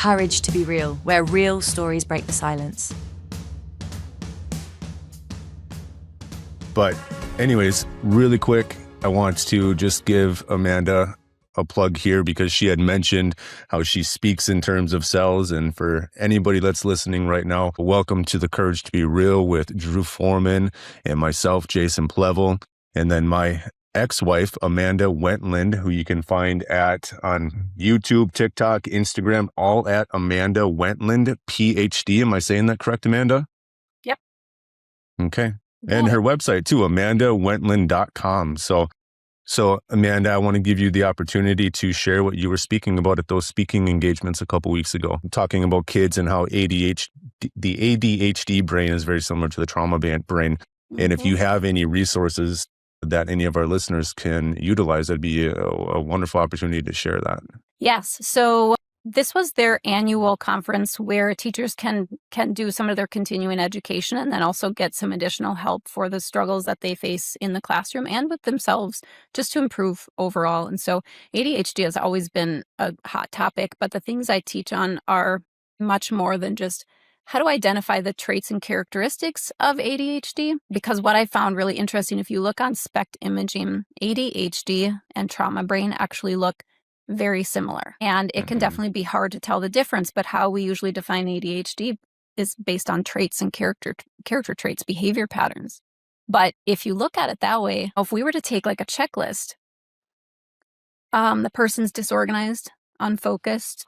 courage to be real, where real stories break the silence. But anyways, really quick, I want to just give Amanda a plug here because she had mentioned how she speaks in terms of cells. And for anybody that's listening right now, welcome to the Courage to Be Real with Drew Foreman and myself, Jason Plevel, and then my ex-wife, Amanda Wentland, who you can find on YouTube, TikTok, Instagram, all at Amanda Wentland, PhD. Am I saying that correct, Amanda? Yep. Okay. And her website too, amandawentland.com. So Amanda, I want to give you the opportunity to share what you were speaking about at those speaking engagements a couple weeks ago, talking about kids and how the ADHD brain is very similar to the trauma brain. Mm-hmm. And if you have any resources that any of our listeners can utilize, that'd be a wonderful opportunity to share that. Yes. So this was their annual conference where teachers can do some of their continuing education and then also get some additional help for the struggles that they face in the classroom and with themselves just to improve overall. And so ADHD has always been a hot topic, but the things I teach on are much more than just how to identify the traits and characteristics of ADHD. Because what I found really interesting, if you look on SPECT imaging, ADHD and trauma brain actually look very similar. And it can definitely be hard to tell the difference, but how we usually define ADHD is based on traits and character traits, behavior patterns. But if you look at it that way, if we were to take like a checklist, the person's disorganized, unfocused,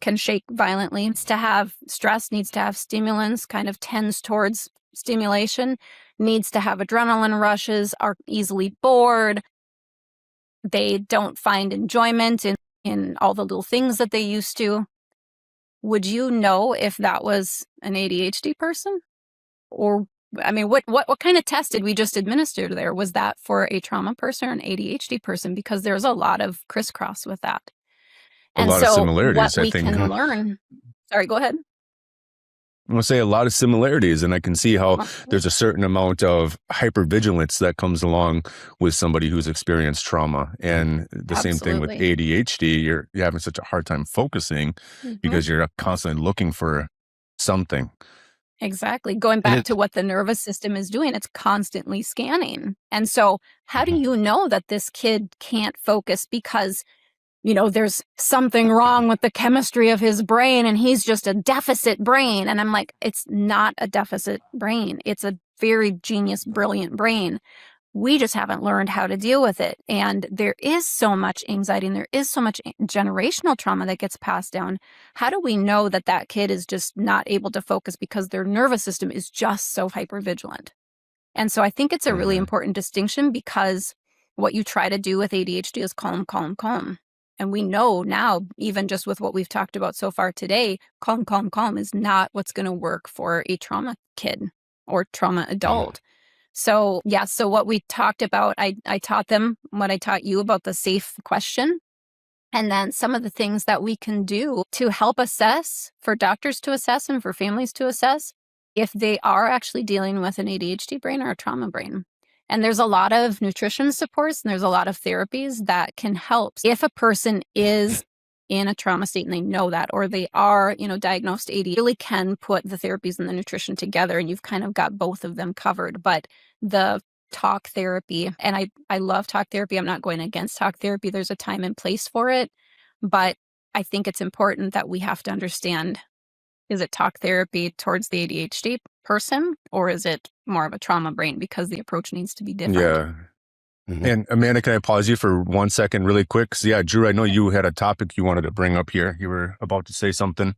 can shake violently, needs to have stress, needs to have stimulants, kind of tends towards stimulation, needs to have adrenaline rushes, are easily bored. They don't find enjoyment in all the little things that they used to. Would you know if that was an ADHD person? Or, I mean, what kind of test did we just administer there? Was that for a trauma person or an ADHD person? Because there's a lot of crisscross with that. A lot of similarities, I think. What we can learn. Sorry, go ahead. I'm going to say a lot of similarities, and I can see how there's a certain amount of hyper-vigilance that comes along with somebody who's experienced trauma. And the same thing with ADHD, you're having such a hard time focusing because you're constantly looking for something. Exactly. Going back to what the nervous system is doing, it's constantly scanning. And so how do you know that this kid can't focus because there's something wrong with the chemistry of his brain and he's just a deficit brain? And I'm like, it's not a deficit brain. It's a very genius, brilliant brain. We just haven't learned how to deal with it. And there is so much anxiety and there is so much generational trauma that gets passed down. How do we know that that kid is just not able to focus because their nervous system is just so hypervigilant? And so I think it's a really important distinction because what you try to do with ADHD is calm, calm, calm. And we know now, even just with what we've talked about so far today, calm, calm, calm is not what's going to work for a trauma kid or trauma adult. So what we talked about, I taught them what I taught you about the SAFE question. And then some of the things that we can do to help assess, for doctors to assess and for families to assess, if they are actually dealing with an ADHD brain or a trauma brain. And there's a lot of nutrition supports and there's a lot of therapies that can help. If a person is in a trauma state and they know that, or they are, diagnosed AD, really can put the therapies and the nutrition together and you've kind of got both of them covered. But the talk therapy, and I love talk therapy. I'm not going against talk therapy. There's a time and place for it. But I think it's important that we have to understand, is it talk therapy towards the ADHD person or is it more of a trauma brain, because the approach needs to be different? Yeah. And Amanda, can I pause you for 1 second really quick? 'Cause, Drew, I know you had a topic you wanted to bring up here. You were about to say something.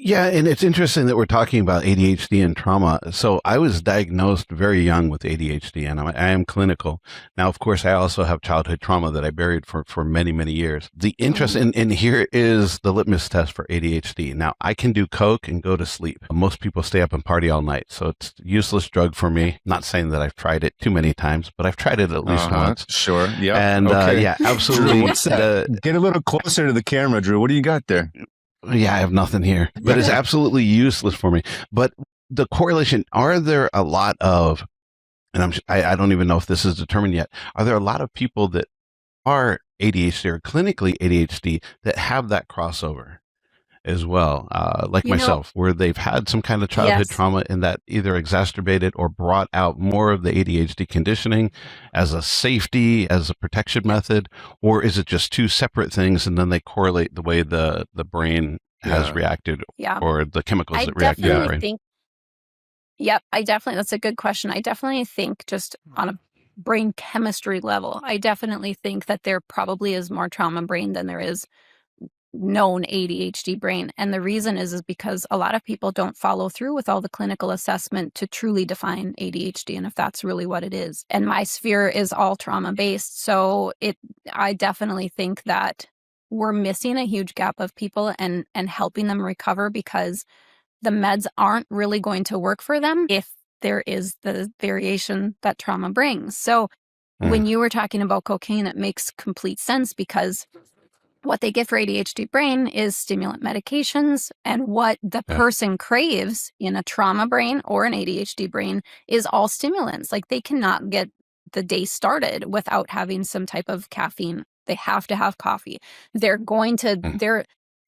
Yeah, and it's interesting that we're talking about ADHD and trauma. So I was diagnosed very young with ADHD, and I am clinical. Now, of course, I also have childhood trauma that I buried for many, many years. The interest in here is the litmus test for ADHD. Now, I can do coke and go to sleep. Most people stay up and party all night, so it's a useless drug for me. Not saying that I've tried it too many times, but I've tried it at least once. Sure, yeah. And absolutely. Drew, what's that? Get a little closer to the camera, Drew. What do you got there? Yeah, I have nothing here, but it's absolutely useless for me. But the correlation, are there a lot of, and I don't even know if this is determined yet, are there a lot of people that are ADHD or clinically ADHD that have that crossover as well, like myself, where they've had some kind of childhood trauma and that either exacerbated or brought out more of the ADHD conditioning as a safety, as a protection method, or is it just two separate things and then they correlate the way the brain has reacted or the chemicals that react in the brain? That's a good question. I definitely think just on a brain chemistry level, I definitely think that there probably is more trauma brain than there is known ADHD brain. And the reason is because a lot of people don't follow through with all the clinical assessment to truly define ADHD and if that's really what it is. And my sphere is all trauma based. So I definitely think that we're missing a huge gap of people and helping them recover because the meds aren't really going to work for them if there is the variation that trauma brings. So when you were talking about cocaine, it makes complete sense because what they get for ADHD brain is stimulant medications, and what the person craves in a trauma brain or an ADHD brain is all stimulants. Like they cannot get the day started without having some type of caffeine. They have to have coffee. They're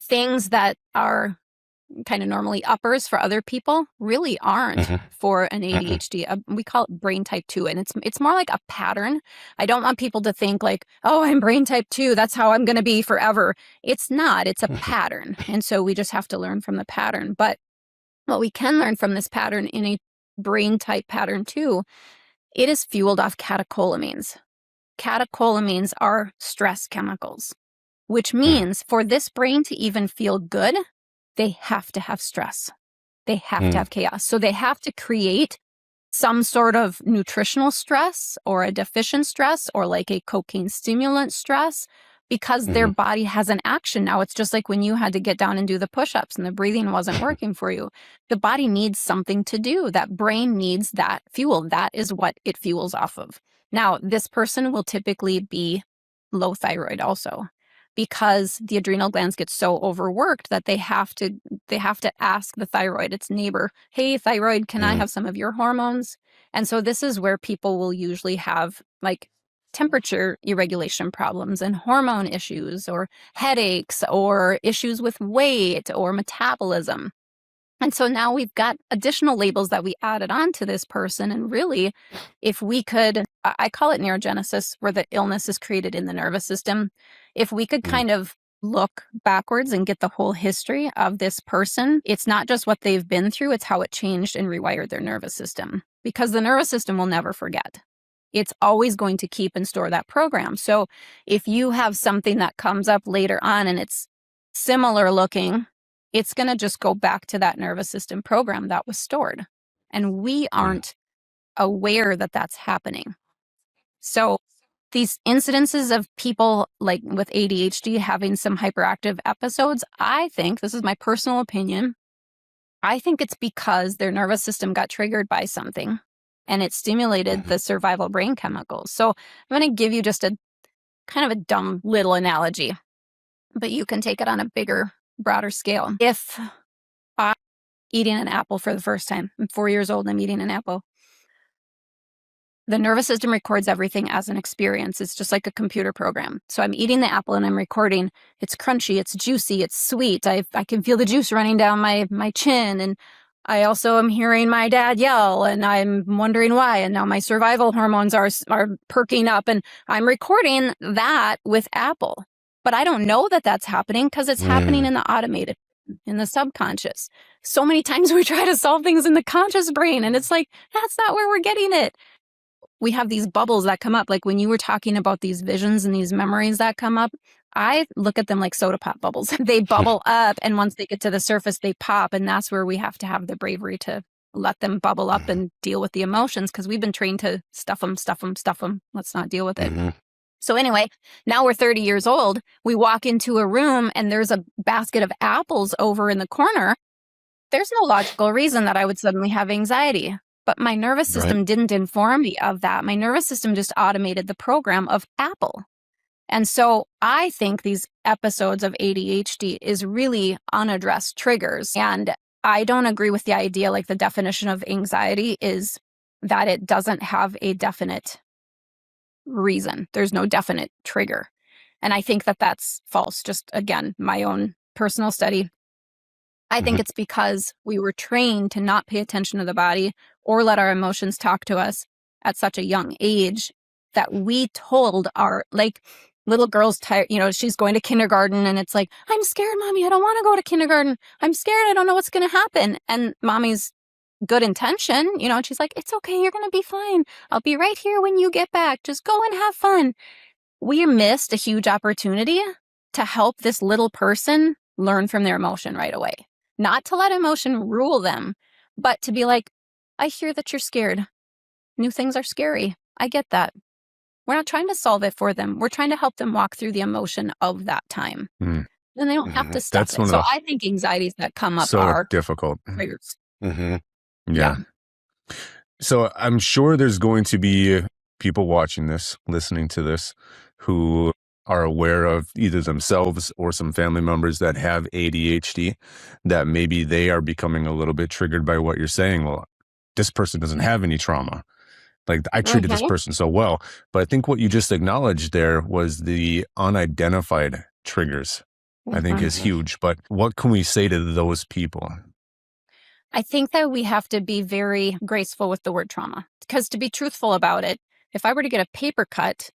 things that are kind of normally uppers for other people really aren't for an ADHD. We call it brain type 2, and it's more like a pattern. I don't want people to think like, oh, I'm brain type 2, that's how I'm going to be forever. It's not. It's a pattern. And so we just have to learn from the pattern. But what we can learn from this pattern in a brain type pattern 2, it is fueled off catecholamines. Catecholamines are stress chemicals, which means for this brain to even feel good, they have to have stress. They have to have chaos. So they have to create some sort of nutritional stress or a deficient stress or like a cocaine stimulant stress because their body has an action now. It's just like when you had to get down and do the push-ups and the breathing wasn't working for you. The body needs something to do. That brain needs that fuel. That is what it fuels off of. Now, this person will typically be low thyroid also, because the adrenal glands get so overworked that they have to ask the thyroid, its neighbor, hey, thyroid, can I have some of your hormones? And so this is where people will usually have like temperature irregulation problems and hormone issues or headaches or issues with weight or metabolism. And so now we've got additional labels that we added on to this person. And really, if we could, I call it neurogenesis, where the illness is created in the nervous system. If we could kind of look backwards and get the whole history of this person, it's not just what they've been through, it's how it changed and rewired their nervous system. Because the nervous system will never forget. It's always going to keep and store that program. So if you have something that comes up later on and it's similar looking, it's going to just go back to that nervous system program that was stored. And we aren't aware that that's happening. So these incidences of people like with ADHD having some hyperactive episodes, I think, this is my personal opinion, I think it's because their nervous system got triggered by something and it stimulated the survival brain chemicals. So I'm going to give you just a kind of a dumb little analogy, but you can take it on a bigger, broader scale. If I'm eating an apple for the first time, I'm 4 years old and I'm eating an apple, the nervous system records everything as an experience. It's just like a computer program. So I'm eating the apple and I'm recording, it's crunchy, it's juicy, it's sweet. I can feel the juice running down my chin. And I also am hearing my dad yell and I'm wondering why. And now my survival hormones are perking up and I'm recording that with apple. But I don't know that that's happening because it's happening in the automated, in the subconscious. So many times we try to solve things in the conscious brain and it's like, that's not where we're getting it. We have these bubbles that come up. Like when you were talking about these visions and these memories that come up, I look at them like soda pop bubbles. They bubble up and once they get to the surface, they pop. And that's where we have to have the bravery to let them bubble up and deal with the emotions because we've been trained to stuff them. Let's not deal with it. So anyway, now we're 30 years old. We walk into a room and there's a basket of apples over in the corner. There's no logical reason that I would suddenly have anxiety. But my nervous system didn't inform me of that. My nervous system just automated the program of apple. And so I think these episodes of ADHD is really unaddressed triggers. And I don't agree with the idea, like the definition of anxiety is that it doesn't have a definite reason. There's no definite trigger. And I think that that's false. Just again, my own personal study. I think it's because we were trained to not pay attention to the body or let our emotions talk to us at such a young age that we told our, like, little girl's tired, she's going to kindergarten and it's like, I'm scared, mommy. I don't want to go to kindergarten. I'm scared. I don't know what's going to happen. And mommy's good intention, and she's like, it's okay. You're going to be fine. I'll be right here when you get back. Just go and have fun. We missed a huge opportunity to help this little person learn from their emotion right away. Not to let emotion rule them, but to be like, I hear that you're scared. New things are scary. I get that. We're not trying to solve it for them. We're trying to help them walk through the emotion of that time. Then they don't have to stuff it. So I think anxieties that come up are difficult triggers. Yeah. So I'm sure there's going to be people watching this, listening to this, who are aware of either themselves or some family members that have ADHD, that maybe they are becoming a little bit triggered by what you're saying. Well, this person doesn't have any trauma. Like, I treated this person so well. But I think what you just acknowledged there was the unidentified triggers, I think is huge. But what can we say to those people? I think that we have to be very graceful with the word trauma, because to be truthful about it, if I were to get a paper cut,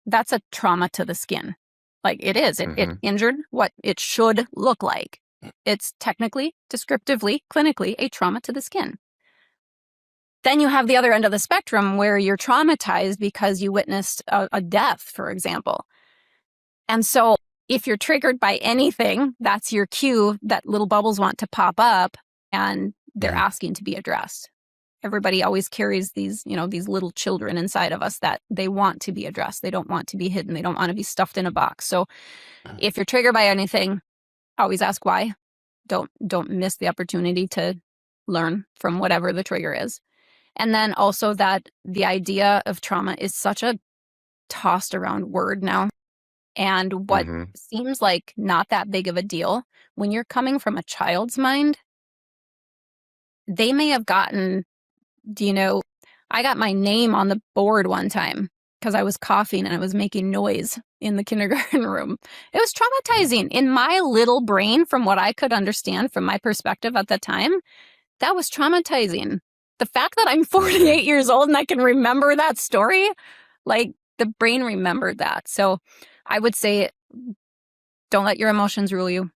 that's a trauma to the skin. Like, it is. It injured what it should look like. It's technically, descriptively, clinically a trauma to the skin. Then you have the other end of the spectrum where you're traumatized because you witnessed a death, for example. And so if you're triggered by anything, that's your cue that little bubbles want to pop up and they're asking to be addressed. Everybody always carries these, these little children inside of us that they want to be addressed. They don't want to be hidden. They don't want to be stuffed in a box. So if you're triggered by anything, always ask why. Don't miss the opportunity to learn from whatever the trigger is. And then also that the idea of trauma is such a tossed around word now. And what seems like not that big of a deal, when you're coming from a child's mind, they may have gotten, I got my name on the board one time because I was coughing and I was making noise in the kindergarten room. It was traumatizing. In my little brain, from what I could understand from my perspective at the time, that was traumatizing. The fact that I'm 48 years old and I can remember that story, like, the brain remembered that. So I would say, don't let your emotions rule you.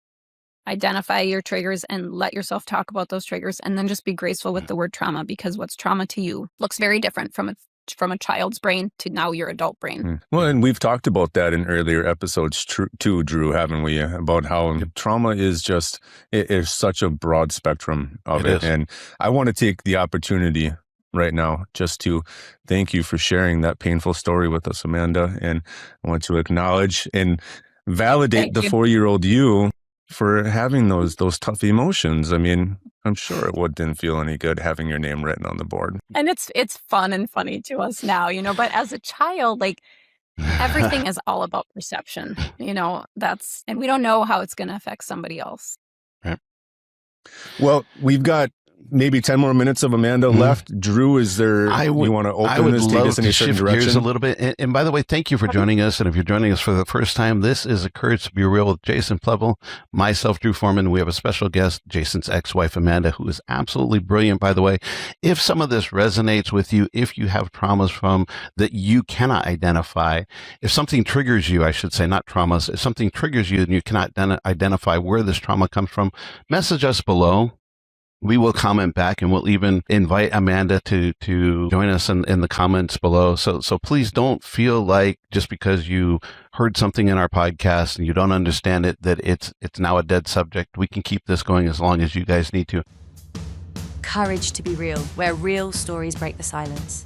Identify your triggers and let yourself talk about those triggers, and then just be graceful with the word trauma, because what's trauma to you looks very different from a child's brain to now your adult brain. Well, and we've talked about that in earlier episodes too, Drew, haven't we? About how trauma is just, it is such a broad spectrum of it. And I want to take the opportunity right now just to thank you for sharing that painful story with us, Amanda. And I want to acknowledge and validate the 4-year-old you for having those tough emotions. I mean, I'm sure it didn't feel any good having your name written on the board. And it's fun and funny to us now, but as a child, like, everything is all about perception, and we don't know how it's going to affect somebody else. Right. Well, we've got maybe 10 more minutes of Amanda left. Drew, is there, you want to open this, take us in a certain direction? Gears a little bit. And by the way, thank you for joining us. And if you're joining us for the first time, this is A Courage to Be Real with Jason Plevel, myself, Drew Foreman. We have a special guest, Jason's ex-wife, Amanda, who is absolutely brilliant, by the way. If some of this resonates with you, if you have traumas from that you cannot identify, if something triggers you, I should say, not traumas, if something triggers you and you cannot identify where this trauma comes from, message us below. We will comment back, and we'll even invite Amanda to join us in the comments below. So please don't feel like just because you heard something in our podcast and you don't understand it, that it's now a dead subject. We can keep this going as long as you guys need to. Courage to be real, where real stories break the silence.